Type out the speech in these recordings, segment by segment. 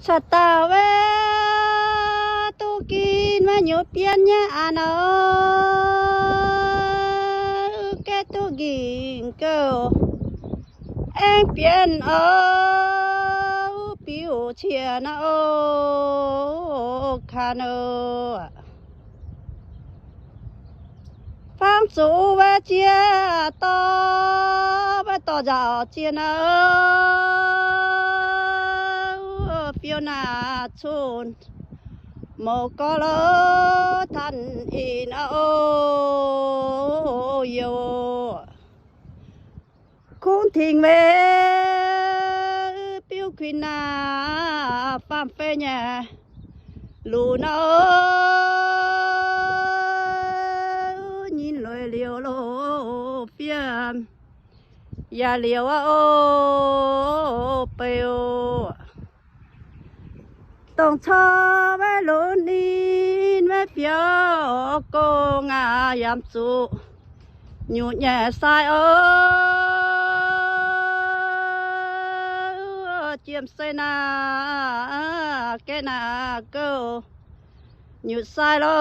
ชะตาเวตุกินมาหยุดเปลี่ยนยาเนอแกตุกินเกอเอ็งเปลี่ยนปิวเชียนะคาเนอฟังสูว่าเจียต่อว่าต่อจะเจียนะปิวนาชุนโมก็ลทันอินโยคุณทิ้งเวปิวขินาฟามเฟญลูนาnhìn lời liều lô phiền ya liều bèo tổng cho bé lớn in bé phía cô ngà yam su nhụ nhẹ sai chiêm say na cái na cơ nhụ sai lo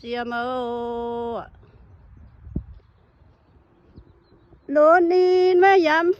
xiêm lớn in bé yam